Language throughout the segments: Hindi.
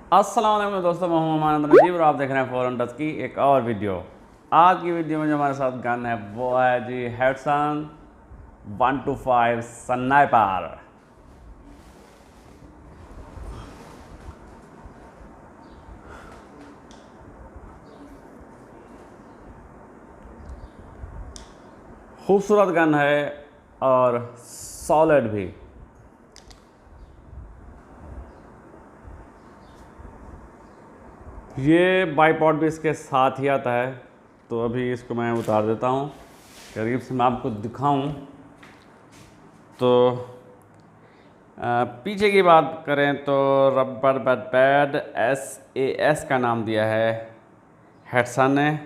अस्सलाम वालेकुम दोस्तों, मैं हूं अमान नजीब और आप देख रहे हैं फॉरेन टच की एक और वीडियो। आज की वीडियो में जो हमारे साथ गन है वो है जी हेडसन 125 स्नाइपर। खूबसूरत गन है और सॉलिड भी। ये बाईपॉड भी इसके साथ ही आता है, तो अभी इसको मैं उतार देता हूँ, करीब से मैं आपको दिखाऊं। तो पीछे की बात करें तो रबर बट पैड SAS का नाम दिया है हेडसन ने,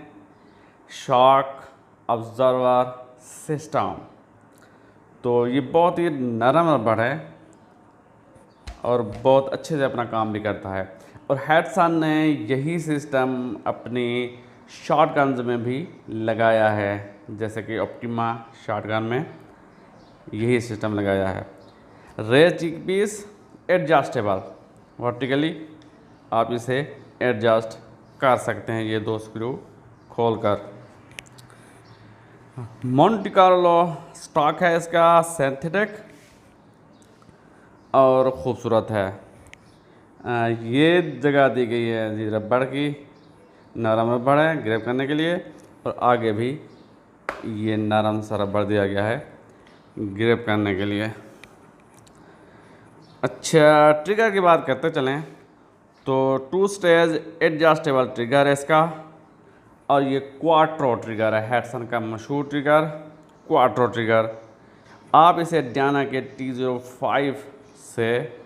शॉक ऑब्जर्वर सिस्टम। तो ये बहुत ही नरम रबड़ है और बहुत अच्छे से अपना काम भी करता है। और हेडसन ने यही सिस्टम अपनी शॉटगन्स में भी लगाया है, जैसे कि ऑप्टिमा शॉटगन में यही सिस्टम लगाया है। रेयर चिक पीस एडजस्टेबल, वर्टिकली आप इसे एडजस्ट कर सकते हैं, ये दो स्क्रू खोलकर। मोंटे कार्लो स्टॉक है इसका, सिंथेटिक और ख़ूबसूरत है। ये जगह दी गई है जी रबड़ की, नरम रबड़ है ग्रैब करने के लिए, और आगे भी ये नरम सा रबड़ दिया गया है ग्रैब करने के लिए। अच्छा, ट्रिगर की बात करते चलें तो 2 स्टेज एडजस्टेबल ट्रिगर है इसका, और ये क्वाट्रो ट्रिगर है, हेडसन का मशहूर ट्रिगर क्वाट्रो ट्रिगर। आप इसे डायना के T05 से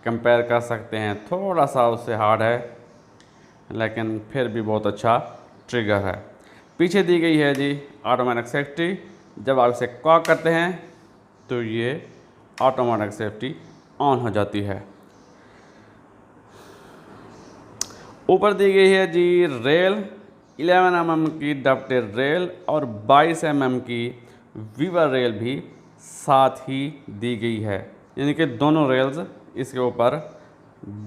कंपेयर कर सकते हैं, थोड़ा सा उससे हार्ड है लेकिन फिर भी बहुत अच्छा ट्रिगर है। पीछे दी गई है जी ऑटोमेटिक सेफ्टी, जब आप इसे कॉक करते हैं तो ये ऑटोमेटिक सेफ्टी ऑन हो जाती है। ऊपर दी गई है जी रेल 11 mm की डफटेड रेल और 22 mm की वीवर रेल भी साथ ही दी गई है, यानी कि दोनों रेल्स इसके ऊपर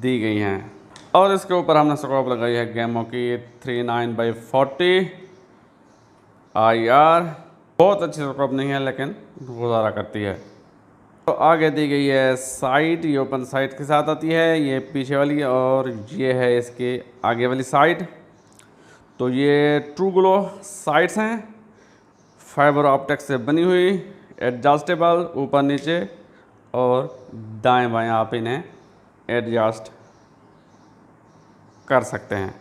दी गई हैं। और इसके ऊपर हमने स्कोप लगाई है गैमो की 39x40 IR। बहुत अच्छी स्कोप नहीं है लेकिन गुजारा करती है। तो आगे दी गई है साइड, ये ओपन साइड के साथ आती है, ये पीछे वाली, और ये है इसके आगे वाली साइड। तो ये ट्रू ग्लो साइड्स हैं, फाइबर ऑप्टिक से बनी हुई, एडजस्टेबल ऊपर नीचे, और दाएं बाएं आप इन्हें एडजस्ट कर सकते हैं।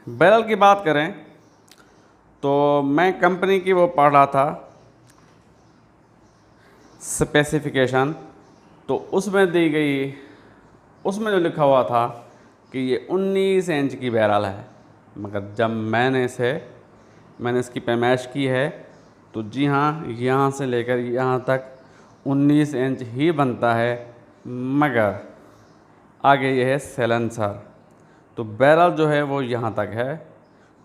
बैरल की बात करें तो मैं कंपनी की वो पढ़ रहा था स्पेसिफिकेशन, तो उसमें दी गई, उसमें जो लिखा हुआ था कि ये 19 इंच की बैरल है, मगर जब मैंने इसकी पैमाइश की है तो जी हाँ, यहाँ से लेकर यहाँ तक 19 इंच ही बनता है, मगर आगे ये है सैलेंसर, तो बैरल जो है वो यहाँ तक है।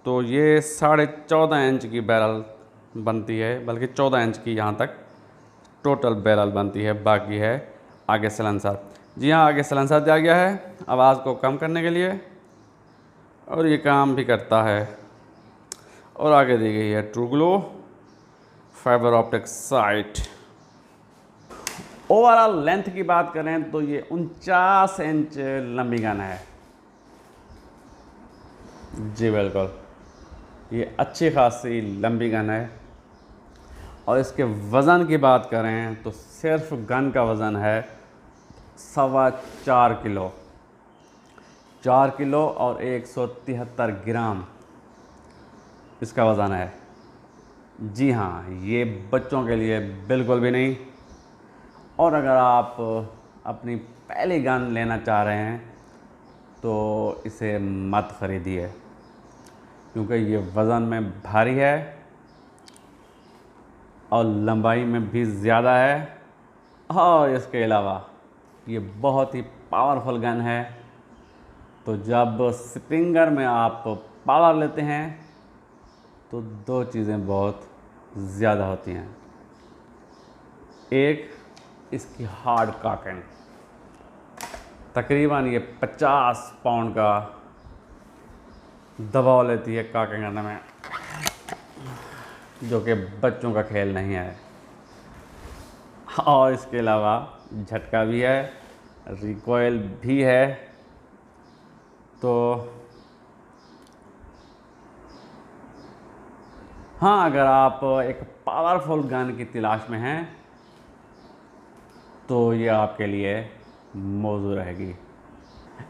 तो ये 14.5 इंच की बैरल बनती है, बल्कि 14 इंच की यहाँ तक टोटल बैरल बनती है, बाकी है आगे सैलेंसर। जी हाँ, आगे सैलेंसर दिया गया है आवाज़ को कम करने के लिए, और ये काम भी करता है। और आगे दी गई है true glow fibre optic site. Overall length की बात करें तो ये 49 इंच लंबी गन है जी, बिल्कुल ये अच्छी खासी लंबी गन है। और इसके वज़न की बात करें तो सिर्फ गन का वज़न है 4.25 किलो, 4 किलो और 173 ग्राम इसका वज़न है। जी हाँ, ये बच्चों के लिए बिल्कुल भी नहीं। और अगर आप अपनी पहली गन लेना चाह रहे हैं तो इसे मत ख़रीदिए, क्योंकि ये वज़न में भारी है और लंबाई में भी ज़्यादा है, और इसके अलावा ये बहुत ही पावरफुल गन है। तो जब स्प्रिंगर में आप पावर लेते हैं तो दो चीज़ें बहुत ज़्यादा होती हैं। एक, इसकी हार्ड कॉकिंग, तकरीबन ये 50 पाउंड का दबाव लेती है काके करने में, जो कि बच्चों का खेल नहीं है। और इसके अलावा झटका भी है, रिकॉइल भी है। तो हाँ, अगर आप एक पावरफुल गन की तलाश में हैं तो ये आपके लिए मौजूद रहेगी।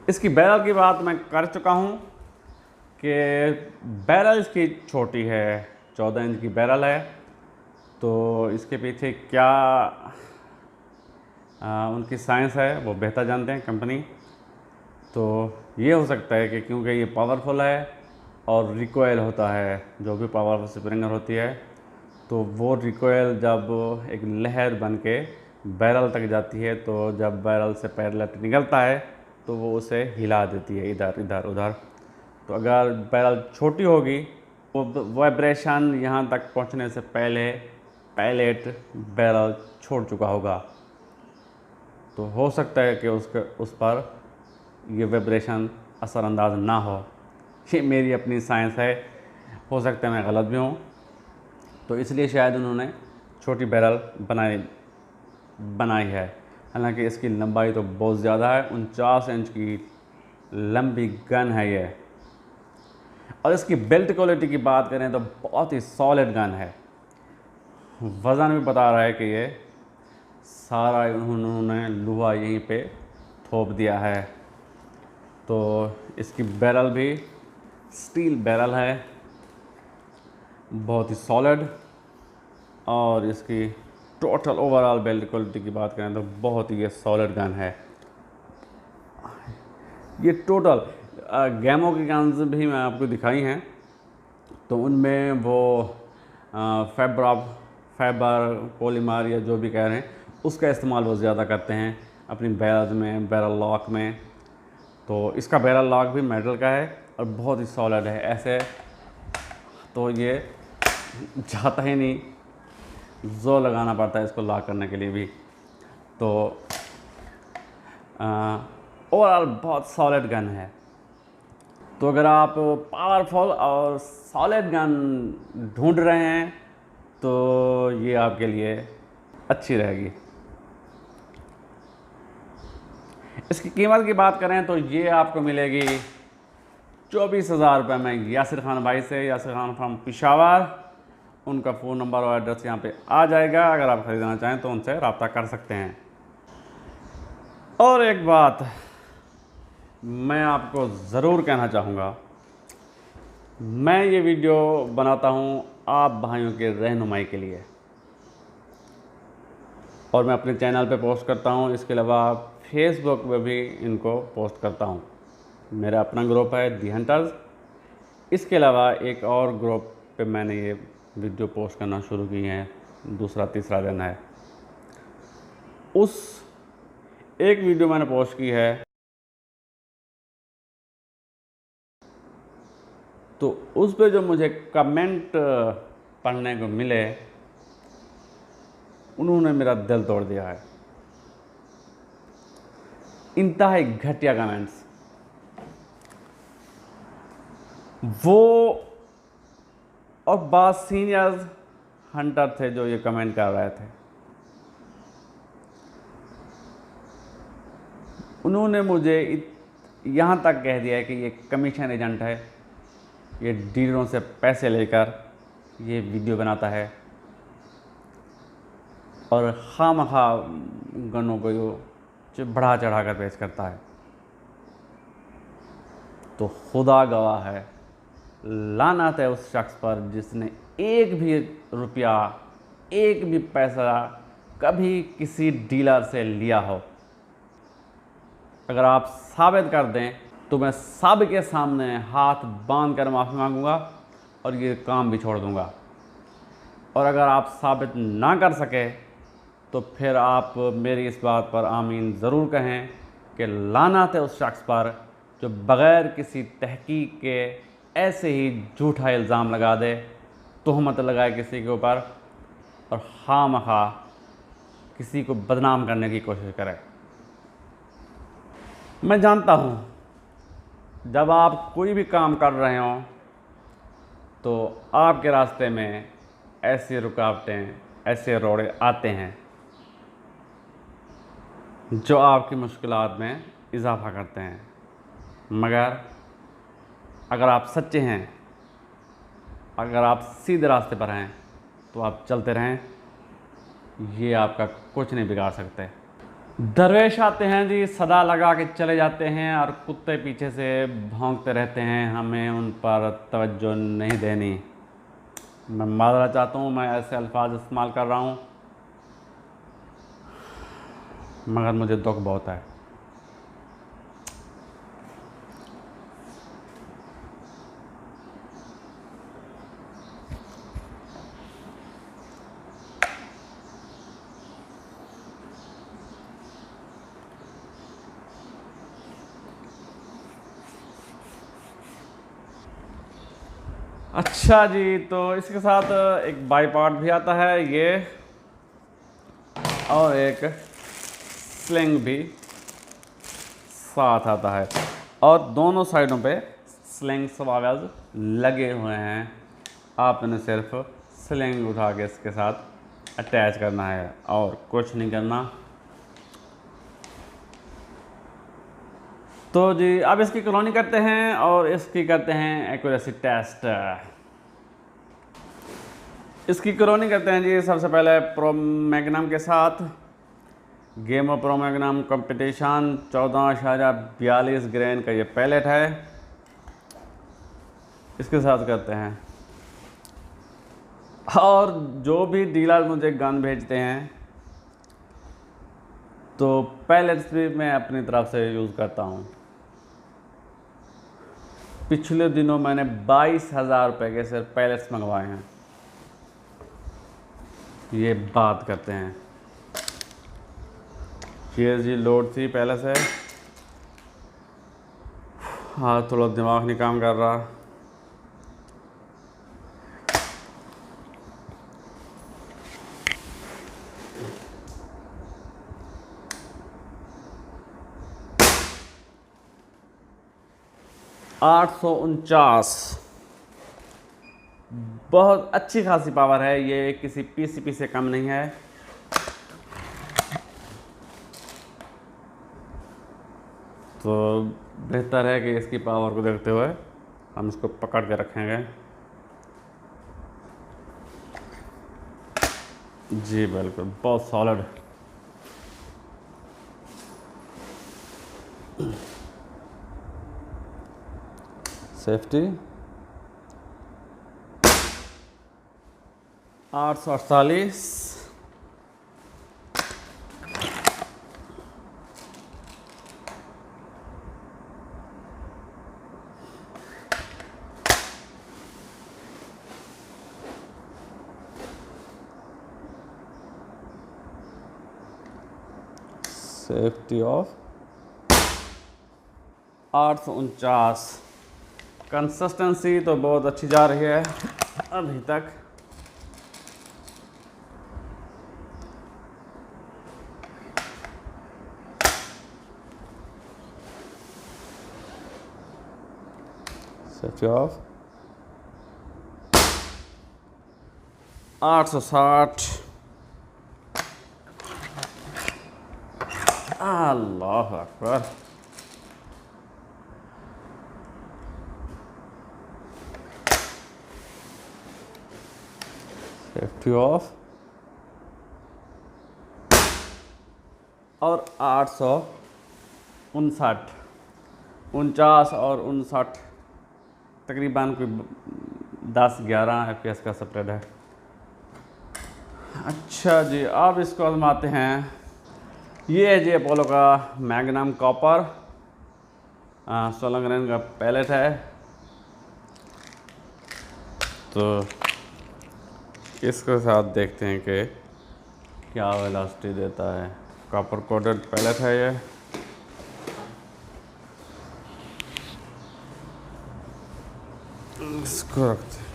इसकी बैरल की बात मैं कर चुका हूँ कि बैरल इसकी छोटी है, 14 इंच की बैरल है। तो इसके पीछे क्या उनकी साइंस है वो बेहतर जानते हैं कंपनी। तो ये हो सकता है कि क्योंकि ये पावरफुल है और रिकॉइल होता है, जो भी पावरफुल स्प्रिंगर होती है, तो वो रिकॉइल जब एक लहर बन के बैरल तक जाती है, तो जब बैरल से पैरेलल निकलता है तो वो उसे हिला देती है इधर इधर उधर। तो अगर बैरल छोटी होगी तो वाइब्रेशन यहाँ तक पहुँचने से पहले पैलेट बैरल छोड़ चुका होगा। तो हो सकता है कि उस पर ये वाइब्रेशन असरअंदाज ना हो। ये मेरी अपनी साइंस है, हो सकता है मैं गलत भी हूँ। तो इसलिए शायद उन्होंने छोटी बैरल बनाई है। हालांकि इसकी लंबाई तो बहुत ज़्यादा है, 49 इंच की लंबी गन है ये। और इसकी बिल्ट क्वालिटी की बात करें तो बहुत ही सॉलिड गन है। वज़न भी बता रहा है कि ये सारा उन्होंने लोहा यहीं पे थोप दिया है। तो इसकी बैरल भी स्टील बैरल है, बहुत ही सॉलिड। और इसकी टोटल ओवरऑल बिल्ड क्वालिटी की बात करें तो बहुत ही ये सॉलिड गन है। ये टोटल गैमो की गन्स भी मैं आपको दिखाई हैं, तो उनमें वो फाइबर पॉलीमर या जो भी कह रहे हैं उसका इस्तेमाल वो ज़्यादा करते हैं अपनी बैरल में, बैरल लॉक में। तो इसका बैरल लॉक भी मेटल का है और बहुत ही सॉलिड है, ऐसे तो ये जाता ही नहीं, जोर लगाना पड़ता है इसको लॉक करने के लिए भी। तो ओवरऑल बहुत सॉलिड गन है। तो अगर आप पावरफुल और सॉलिड गन ढूंढ रहे हैं तो ये आपके लिए अच्छी रहेगी। इसकी कीमत की बात करें तो ये आपको मिलेगी 24,000 रुपये में यासिर खान भाई से, यासिर खान फ्रॉम पेशावर। उनका फ़ोन नंबर और एड्रेस यहाँ पे आ जाएगा, अगर आप ख़रीदना चाहें तो उनसे रब्ता कर सकते हैं। और एक बात मैं आपको ज़रूर कहना चाहूँगा, मैं ये वीडियो बनाता हूँ आप भाइयों के रहनुमाई के लिए, और मैं अपने चैनल पे पोस्ट करता हूँ। इसके अलावा फेसबुक पे भी इनको पोस्ट करता हूँ। मेरा अपना ग्रुप है दी हंटर्स। इसके अलावा एक और ग्रुप पे मैंने ये वीडियो पोस्ट करना शुरू की है, दूसरा तीसरा दिन है। उस एक वीडियो मैंने पोस्ट की है तो उस पे जो मुझे कमेंट पढ़ने को मिले उन्होंने मेरा दिल तोड़ दिया है। इंतहाई घटिया कमेंट्स, वो और बाद सीनियर्स हंटर थे जो ये कमेंट कर रहे थे। उन्होंने मुझे यहाँ तक कह दिया कि ये कमीशन एजेंट है, ये डीलरों से पैसे लेकर ये वीडियो बनाता है और खामखा गनों को जो बढ़ा चढ़ा कर पेश करता है। तो खुदा गवाह है, लानत है उस शख्स पर जिसने एक भी रुपया, एक भी पैसा कभी किसी डीलर से लिया हो। अगर आप साबित कर दें तो मैं सब के सामने हाथ बांध कर माफ़ी मांगूंगा और ये काम भी छोड़ दूंगा। और अगर आप साबित ना कर सके तो फिर आप मेरी इस बात पर आमीन ज़रूर कहें कि लानत है उस शख्स पर जो बग़ैर किसी तहकीक के ऐसे ही झूठा इल्ज़ाम लगा दे, तोहमत लगाए किसी के ऊपर और खामखा किसी को बदनाम करने की कोशिश करे। मैं जानता हूँ जब आप कोई भी काम कर रहे हो तो आपके रास्ते में ऐसी रुकावटें, ऐसे रोड़े आते हैं जो आपकी मुश्किलात में इजाफ़ा करते हैं। मगर अगर आप सच्चे हैं, अगर आप सीधे रास्ते पर हैं तो आप चलते रहें, ये आपका कुछ नहीं बिगाड़ सकते। दरवेश आते हैं जी, सदा लगा के चले जाते हैं और कुत्ते पीछे से भौंकते रहते हैं, हमें उन पर तवज्जो नहीं देनी। मैं माजरा चाहता हूँ, मैं ऐसे अल्फाज इस्तेमाल कर रहा हूँ, मगर मुझे दुख बहुत है। अच्छा जी, तो इसके साथ एक बाई पार्ट भी आता है ये, और एक स्लिंग भी साथ आता है, और दोनों साइडों पे स्लिंग सवावेज लगे हुए हैं। आपने सिर्फ स्लिंग उठा के इसके साथ अटैच करना है और कुछ नहीं करना। तो जी अब इसकी कॉलोनी करते हैं और इसकी करते हैं एक्यूरेसी टेस्ट। इसकी कॉलोनी करते हैं जी सबसे पहले प्रो मैग्नम के साथ। Game of pro magnum competition 14.42 grain का ये पैलेट है, इसके साथ करते हैं। और जो भी डीलर मुझे गन भेजते हैं तो पैलेट्स भी मैं अपनी तरफ से यूज़ करता हूँ। पिछले दिनों मैंने 22,000 रुपये के सिर्फ पैलेट्स मंगवाए हैं। ये बात करते हैं। जी लोड थी पहले से, हाँ थोड़ा दिमाग नहीं काम कर रहा। $849, बहुत अच्छी खासी पावर है, ये किसी पीसीपी से कम नहीं है। तो बेहतर है कि इसकी पावर को देखते हुए हम इसको पकड़ के रखेंगे। जी बिल्कुल, बहुत solid. Safety 848, safety of 849। Consistency तो बहुत अच्छी जा रही है अभी तक। Safety of 860। Allah Akbar. Safety of और 859, 49 और 59, तकरीबन कोई 10-11 FPS का स्प्रेड है। अच्छा जी, अब इसको आजमाते हैं। ये है जी अपोलो का मैग्नम कॉपर 16 ग्रेन का पैलेट है। तो इसके साथ देखते हैं कि क्या वेलोसिटी देता है। कॉपर कोटेड पैलेट है ये। इसको रखते हैं।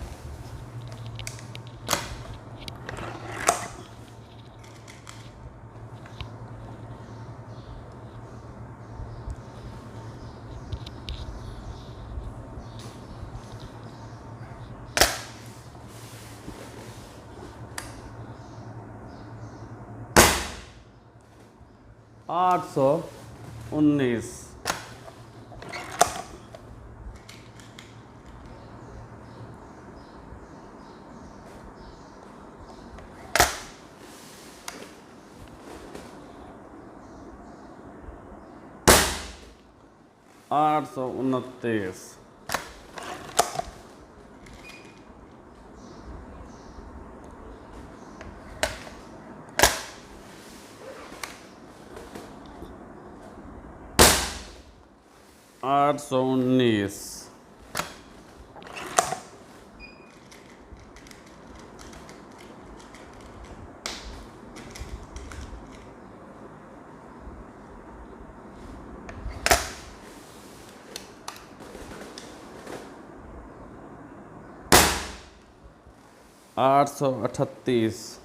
819। 829। 819। 838।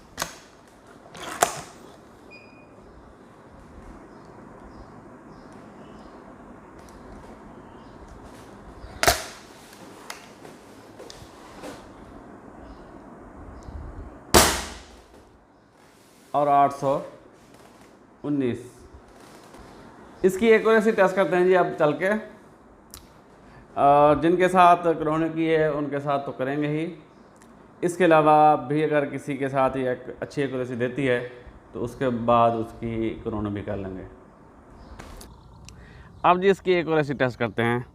819। इसकी एक्यूरेसी टेस्ट करते हैं जी अब चल के। जिनके साथ क्रोनो की है उनके साथ तो करेंगे ही, इसके अलावा भी अगर किसी के साथ ही एक अच्छी एक्यूरेसी देती है तो उसके बाद उसकी क्रोनो भी कर लेंगे। अब जी इसकी एक्यूरेसी टेस्ट करते हैं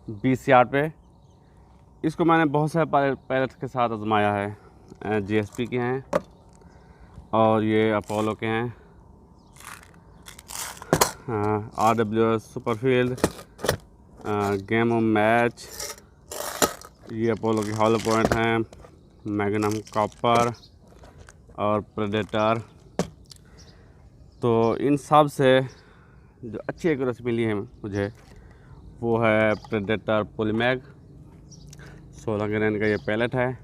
20 यार्ड पे। इसको मैंने बहुत से पैलेट्स के साथ आजमाया है, GSP के हैं और ये अपोलो के हैं, RWS सुपरफील्ड, गेम ऑफ मैच, ये अपोलो के हॉलो पॉइंट हैं, मैग्नम कॉपर और प्रेडेटर। तो इन सब से जो अच्छी एक्यूरेसी मिली है मुझे वो है प्रेडेटर पॉलीमैग। 16 ग्रेन का ये पैलेट है,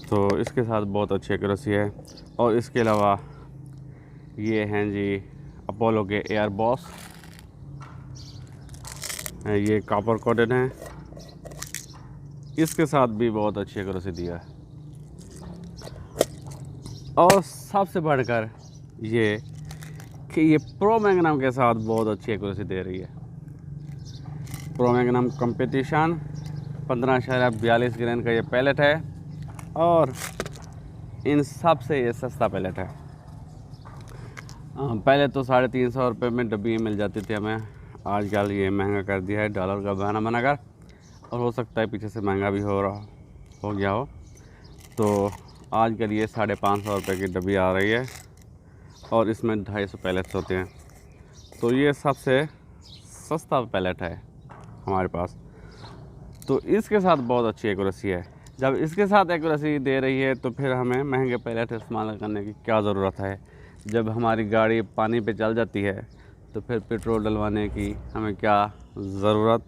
तो इसके साथ बहुत अच्छी एक्यूरेसी है। और इसके अलावा ये हैं जी अपोलो के एयर बॉस, ये कॉपर कोटेड हैं, इसके साथ भी बहुत अच्छी एक्यूरेसी दिया है। और सबसे बढ़कर ये कि ये प्रो मैग्नम के साथ बहुत अच्छी एक्यूरेसी दे रही है। प्रो मैग्नम कंपटीशन 15.42 ग्रेन का ये पैलेट है और इन सब से ये सस्ता पैलेट है। पहले तो 350 रुपये में डब्बी मिल जाती थी हमें, आजकल ये महंगा कर दिया है डॉलर का बहाना बनाकर, और हो सकता है पीछे से महंगा भी हो गया हो। तो आजकल ये 550 रुपये की डब्बी आ रही है और इसमें 250 पैलेट्स होते हैं। तो ये सबसे सस्ता पैलेट है हमारे पास। तो इसके साथ बहुत अच्छी एक्यूरेसी है। जब इसके साथ एक्यूरेसी दे रही है तो फिर हमें महंगे पैलेट इस्तेमाल करने की क्या ज़रूरत है। जब हमारी गाड़ी पानी पे चल जाती है तो फिर पेट्रोल डलवाने की हमें क्या ज़रूरत।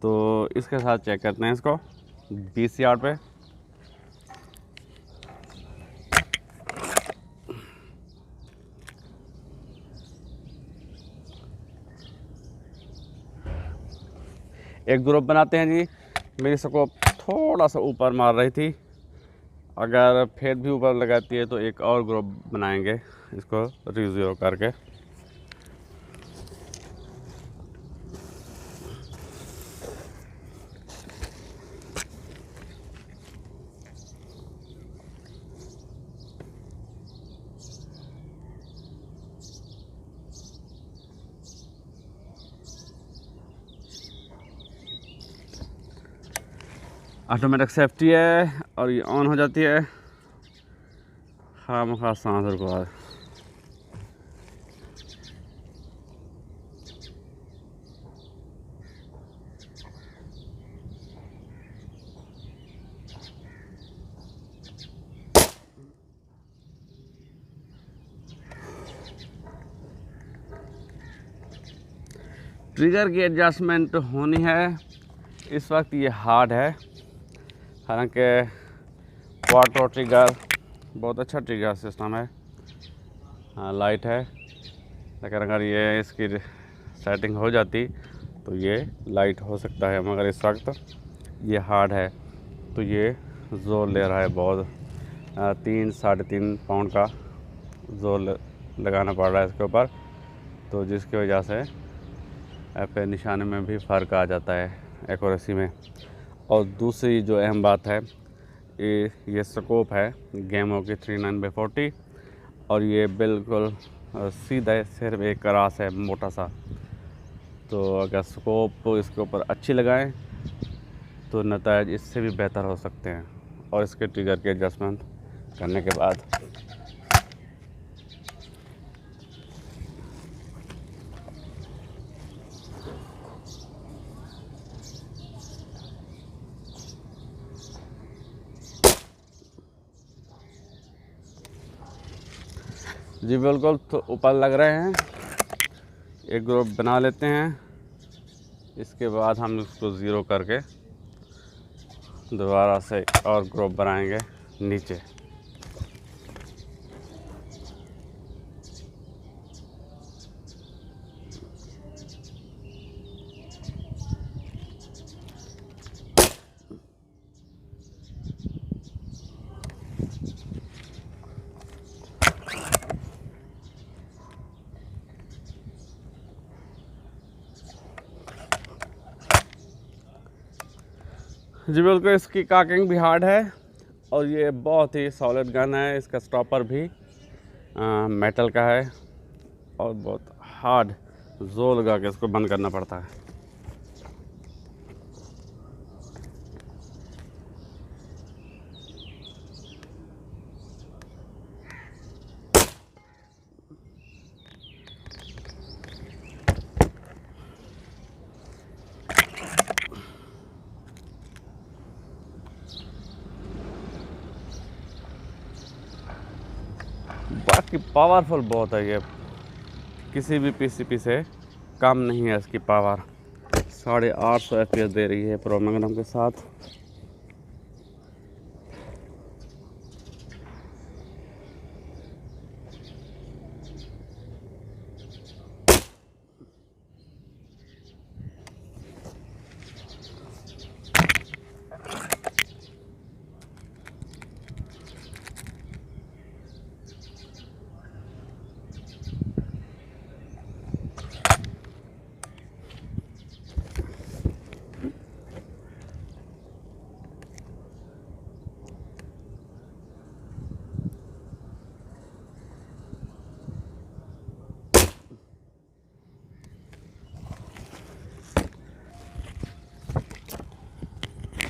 तो इसके साथ चेक करते हैं इसको 20 यार्ड पे। एक ग्रुप बनाते हैं जी। मेरी स्कोप थोड़ा सा ऊपर मार रही थी, अगर फेट भी ऊपर लगाती है तो एक और ग्रुप बनाएंगे इसको रीज़ीरो करके। ऑटोमेटिक सेफ्टी है और ये ऑन हो जाती है। खामखा सांस रुकवा। ट्रिगर की एडजस्टमेंट होनी है। इस वक्त ये हार्ड है, हालांकि क्वार्टरो ट्रिगर बहुत अच्छा ट्रिगर सिस्टम है, लाइट है, लेकिन अगर ये इसकी सेटिंग हो जाती तो ये लाइट हो सकता है, मगर इस वक्त ये हार्ड है तो ये ज़ोर ले रहा है बहुत। 3-3.5 पाउंड का जोर लगाना पड़ रहा है इसके ऊपर, तो जिसकी वजह से पे निशाने में भी फ़र्क आ जाता है एक्यूरेसी में। और दूसरी जो अहम बात है, ये स्कोप है गेमो की 39x40 और ये बिल्कुल सीधा सिर्फ एक क्रास है मोटा सा। तो अगर स्कोप इसके ऊपर अच्छी लगाएं तो नतायज इससे भी बेहतर हो सकते हैं। और इसके ट्रिगर के एडजस्टमेंट करने के बाद जी बिल्कुल, तो ऊपर लग रहे हैं। एक ग्रुप बना लेते हैं, इसके बाद हम इसको ज़ीरो करके दोबारा से और ग्रुप बनाएंगे नीचे। जी बिल्कुल, इसकी काकिंग भी हार्ड है और ये बहुत ही सॉलिड गन है। इसका स्टॉपर भी मेटल का है और बहुत हार्ड जोर लगा के इसको बंद करना पड़ता है। बाकी पावरफुल बहुत है ये, किसी भी पीसीपी से कम नहीं है इसकी पावर। 850 FPS दे रही है प्रो मैग्नम के साथ।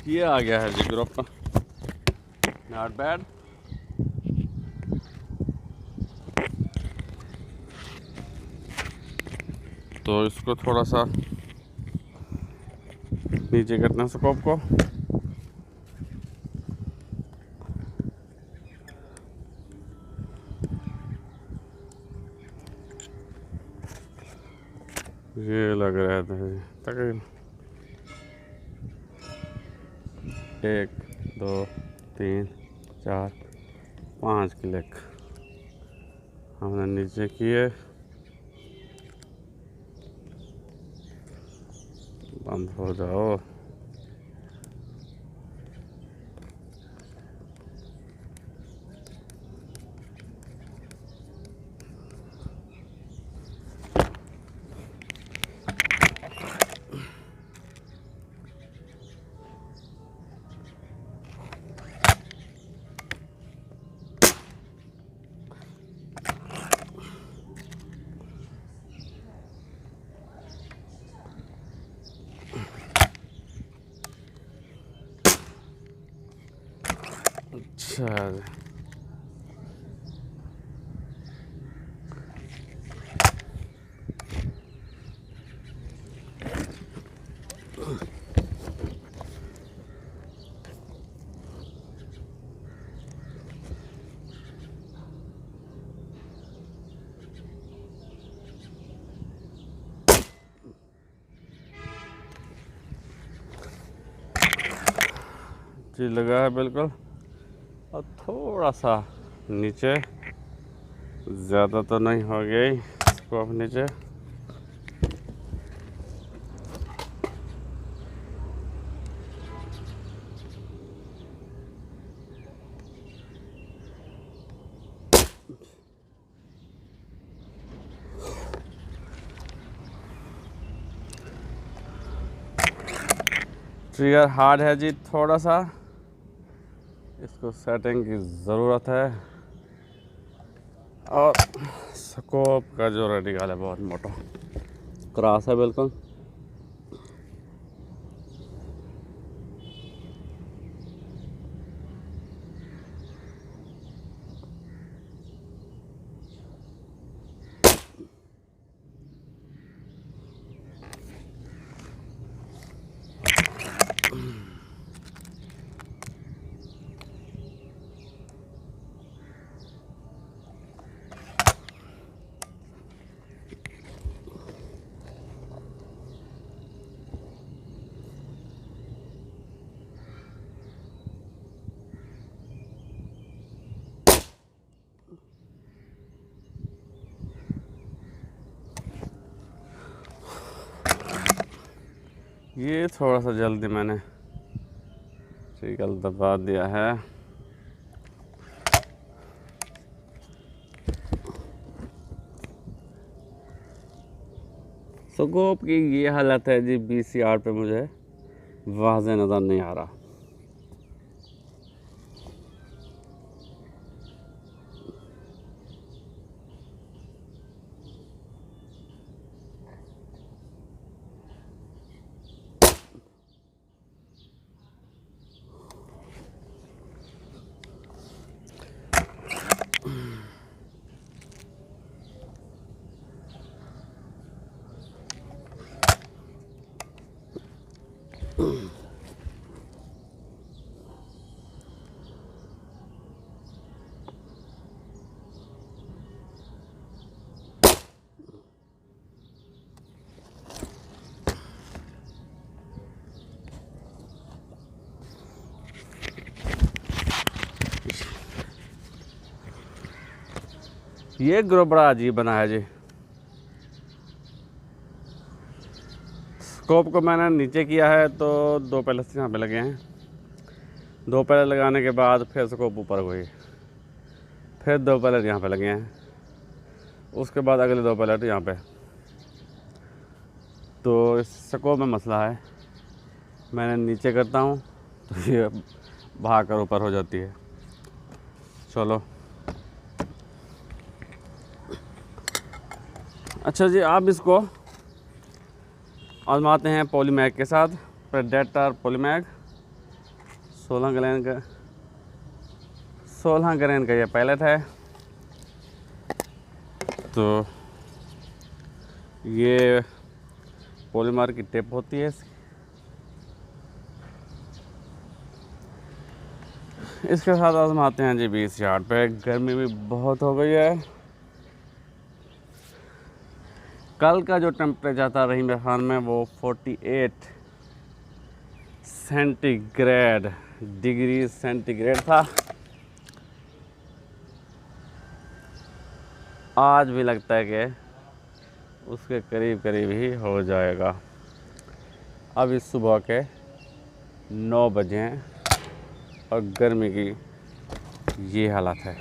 ये आ गया है जी ग्रुप, नॉट बैड। तो इसको थोड़ा सा नीचे करना स्कोप को। ये लग रहा है तकरीबन 1 2 3 4 5 क्लिक हमने नीचे किए, बंद हो जाओ। अच्छा, जी लगा है बिल्कुल। और थोड़ा सा नीचे, ज़्यादा तो नहीं हो गई, इसको अब नीचे। ट्रिगर हार्ड है जी, थोड़ा सा इसको सेटिंग की ज़रूरत है। और स्कोप का जो रेडिकल है बहुत मोटा क्रॉस है बिल्कुल। ये थोड़ा सा जल्दी मैंने ट्रिगर दबा दिया है। स्कोप की ये हालत है जी, 20 यार्ड पे मुझे वाज़े नज़र नहीं आ रहा। ये ग्रुप बड़ा अजीब बना है जी। स्कोप को मैंने नीचे किया है तो 2 पैलेट्स यहाँ पे लगे हैं। 2 पैलेट लगाने के बाद फिर स्कोप ऊपर हुई, फिर 2 पैलेट यहाँ पे लगे हैं, उसके बाद अगले 2 पैलेट यहाँ पे। तो इस स्कोप में मसला है, मैंने नीचे करता हूँ तो ये भाग कर ऊपर हो जाती है। चलो अच्छा जी, आप इसको आजमाते हैं पॉलीमैग के साथ। प्रेडेटर पॉलीमैग 16 ग्रेन का ये पैलेट है। तो ये पॉलीमर की टिप होती है। इसके साथ आजमाते हैं जी 20 यार्ड पे। गर्मी भी बहुत हो गई है। कल का जो टेम्परेचर था रहीम खान में वो 48 डिग्री सेंटीग्रेड था। आज भी लगता है कि उसके करीब करीब ही हो जाएगा। अब इस सुबह के 9 बजे हैं और गर्मी की ये हालत है।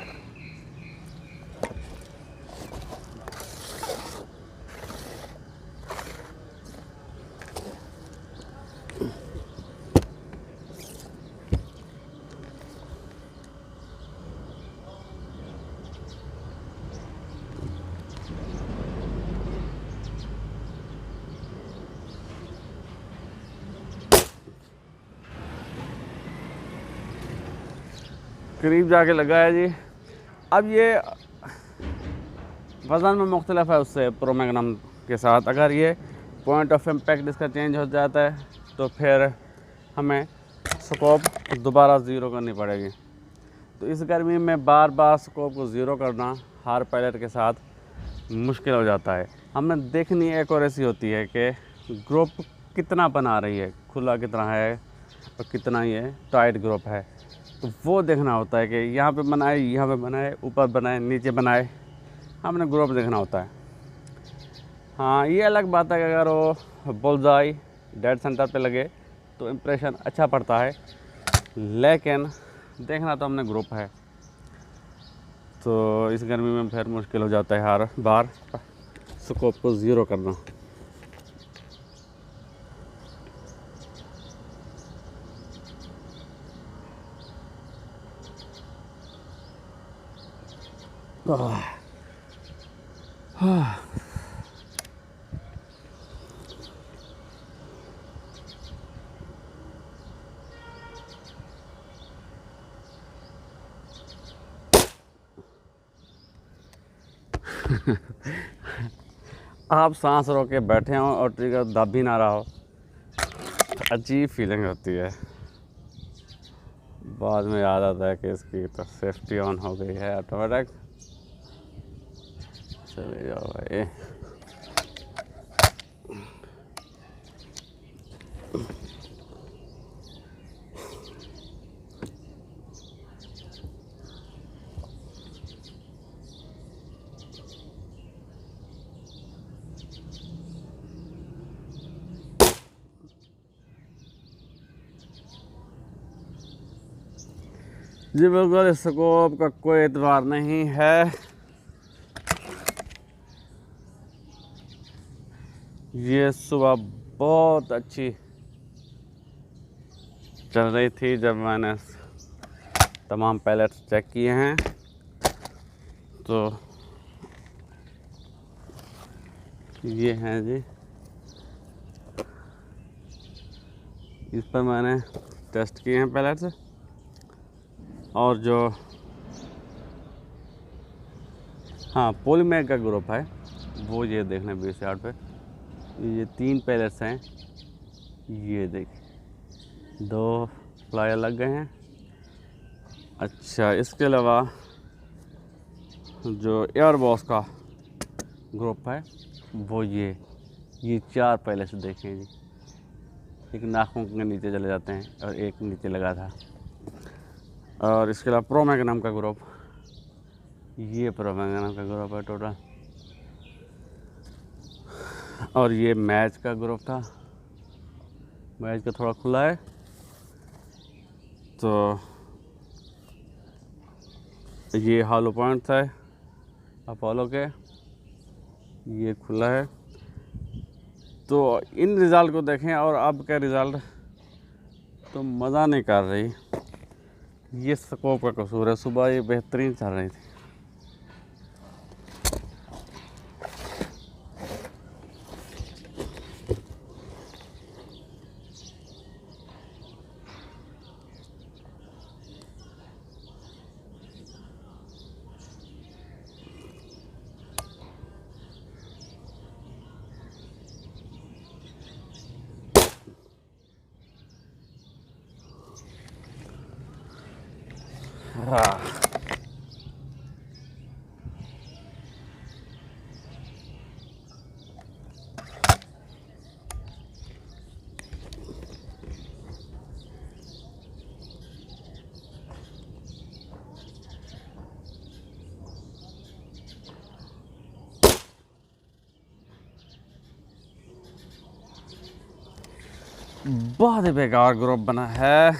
करीब जाके लगा है जी। अब ये वज़न में मुख्तलिफ है उससे प्रो मैग्नम के साथ। अगर ये पॉइंट ऑफ इम्पैक्ट इसका चेंज हो जाता है तो फिर हमें स्कोप दोबारा ज़ीरो करनी पड़ेगी। तो इस गर्मी में बार बार स्कोप को ज़ीरो करना हर पैलेट के साथ मुश्किल हो जाता है। हमें देखनी एक्यूरेसी होती है कि ग्रुप कितना बना रही है, खुला कितना है और कितना ये टाइट ग्रुप है। तो वो देखना होता है कि यहाँ पे बनाए, यहाँ पे बनाए, ऊपर बनाए, नीचे बनाए, हमने ग्रुप देखना होता है। हाँ, ये अलग बात है कि अगर वो बुल्सआई डेड सेंटर पे लगे तो इम्प्रेशन अच्छा पड़ता है, लेकिन देखना तो हमने ग्रुप है। तो इस गर्मी में फिर मुश्किल हो जाता है हर बार स्कोप को ज़ीरो करना। आप सांस रोक के बैठे हो और ट्रिगर दब भी ना रहा हो, अजीब फीलिंग होती है। बाद में याद आता है कि इसकी तो सेफ्टी ऑन हो गई है ऑटोमेटिक। चले जाओ भाई। जी बिल्कुल, स्कोप का कोई एतबार नहीं है। ये सुबह बहुत अच्छी चल रही थी जब मैंने तमाम पैलेट्स चेक किए हैं, तो ये हैं जी। इस पर मैंने टेस्ट किए हैं पैलेट्स, और जो हाँ पॉलीमैग का ग्रुप है वो ये देखना 20 यार्ड पे। ये 3 पैलेट्स हैं, ये देखिए 2 फ्लायर लग गए हैं। अच्छा, इसके अलावा जो एयरबॉस का ग्रुप है वो ये 4 पैलेट्स देखें जी। एक नाखून के नीचे चले जाते हैं और एक नीचे लगा था। और इसके अलावा प्रो मैग्नम का ग्रुप, ये प्रो मैग्नम का ग्रुप है टोटल। और ये मैच का ग्रुप था, मैच का थोड़ा खुला है, तो ये हॉलो पॉइंट है अपोलो के, ये खुला है। तो इन रिज़ल्ट को देखें और अब का रिज़ल्ट तो मज़ा नहीं कर रही। ये स्कोप का कसूर है, सुबह ये बेहतरीन चल रही थी। हाँ, बहुत ही बेकार ग्रुप बना है।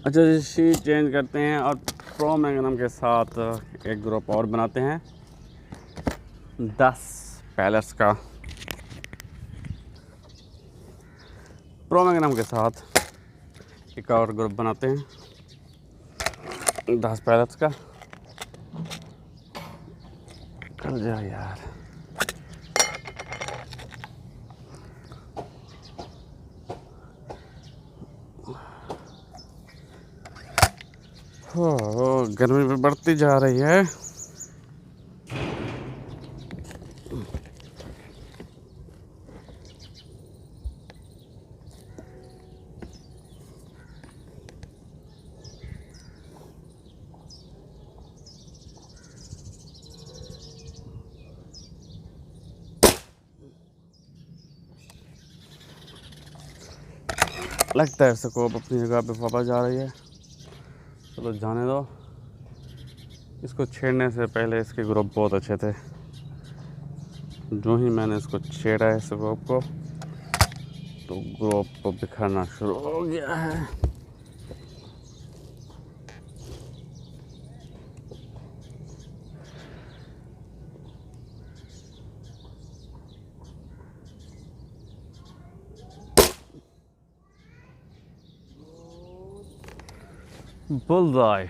अच्छा, शीट चेंज करते हैं और प्रो मैग्नम के साथ एक ग्रुप और बनाते हैं 10 पैलेट्स का। प्रो मैग्नम के साथ एक और ग्रुप बनाते हैं 10 पैलेट्स का। कर जा यार। गर्मी भी बढ़ती जा रही है। लगता है स्कोप अपनी जगह पे वापस जा रही है। चलो जाने दो। इसको छेड़ने से पहले इसके ग्रुप बहुत अच्छे थे। जो ही मैंने इसको छेड़ा है स्कोप को, तो ग्रुप बिखरना शुरू हो गया है। बुलजाई।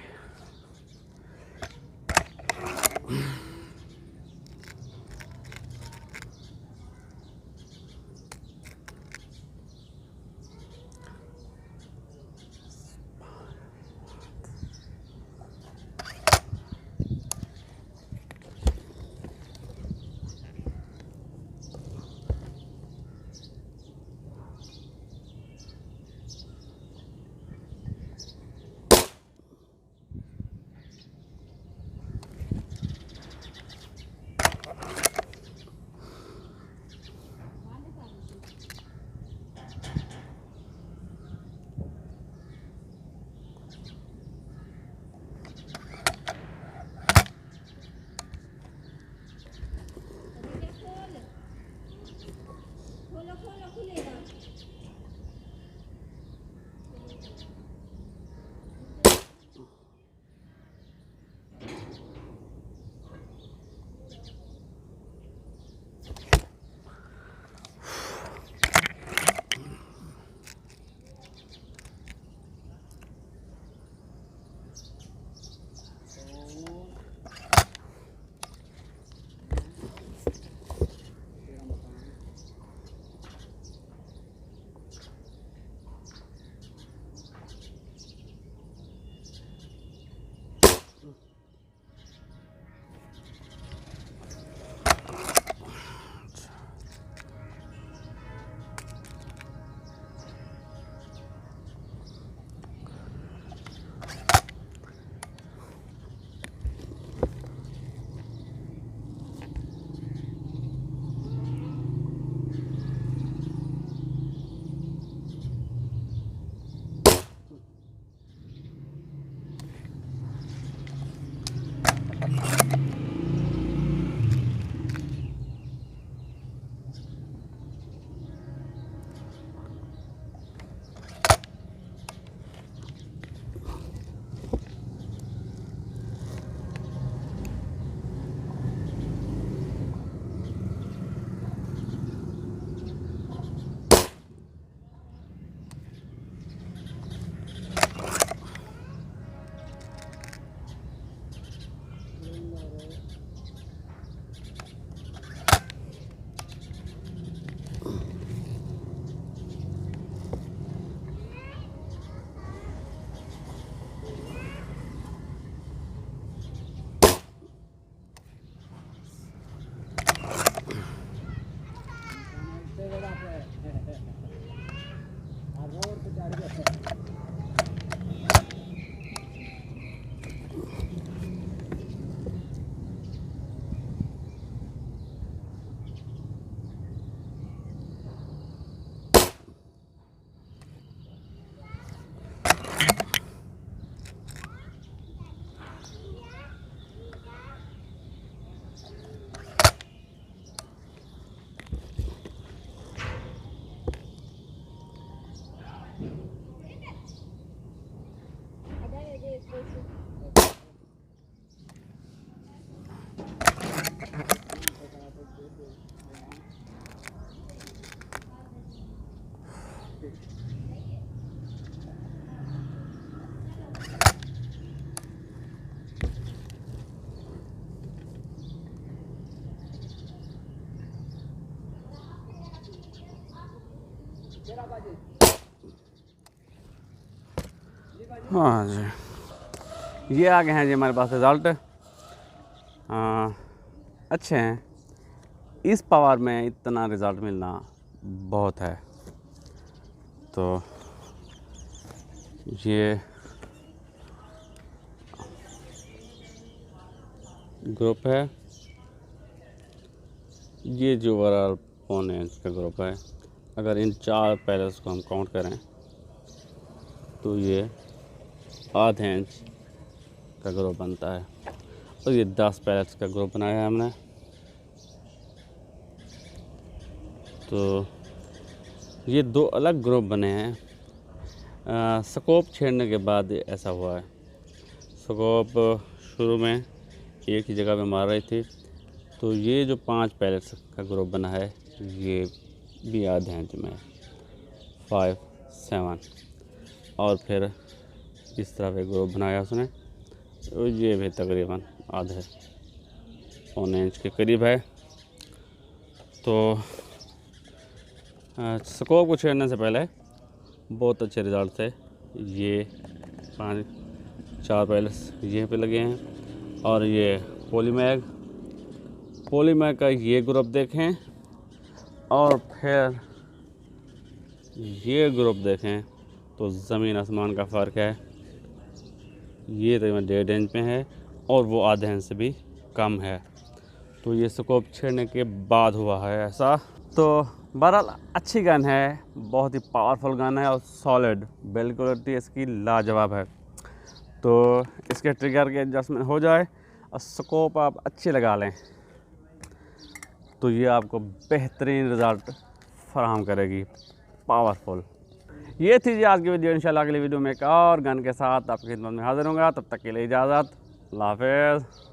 हाँ जी, ये आ गए हैं जी हमारे पास रिज़ल्ट। अच्छे हैं। इस पावर में इतना रिज़ल्ट मिलना बहुत है। तो ये ग्रुप है, ये जो ओवरऑल 1 इंच का ग्रुप है। अगर इन 4 पैरेलल्स को हम काउंट करें तो ये आधे इंच का ग्रुप बनता है। और ये 10 पैरेलल्स का ग्रुप बनाया है हमने। तो ये 2 अलग ग्रुप बने हैं। स्कोप छेड़ने के बाद ऐसा हुआ है। स्कोप शुरू में एक ही जगह पे मार रही थी। तो ये जो 5 पैरेलल्स का ग्रुप बना है ये भी आधे इंच में 5, 7 और फिर इस तरफ एक ग्रुप बनाया उसने, और ये भी तकरीबन आधे पौने इंच के करीब है। तो स्कोप को छेड़ने से पहले बहुत अच्छे रिज़ल्ट थे। ये 5-4 पैलेस यहीं पे लगे हैं, और ये पॉलीमैग का ये ग्रुप देखें, और फिर ये ग्रुप देखें तो ज़मीन आसमान का फ़र्क है। ये तकरीबन 1.5 इंच में है और वो आधे इंच से भी कम है। तो ये स्कोप छेड़ने के बाद हुआ है ऐसा। तो बहरहाल अच्छी गन है, बहुत ही पावरफुल गन है और सॉलिड बिल्ड क्वालिटी इसकी लाजवाब है। तो इसके ट्रिगर के एडजस्टमेंट हो जाए और स्कोप आप अच्छी लगा लें तो ये आपको बेहतरीन रिज़ल्ट फराहम करेगी, पावरफुल। ये थी जी आज की वीडियो। इंशाल्लाह अगली वीडियो में एक और गन के साथ आपकी खिदमत में हाजिर होंगे। तब तक के लिए इजाज़त, अल्लाह हाफ़िज़।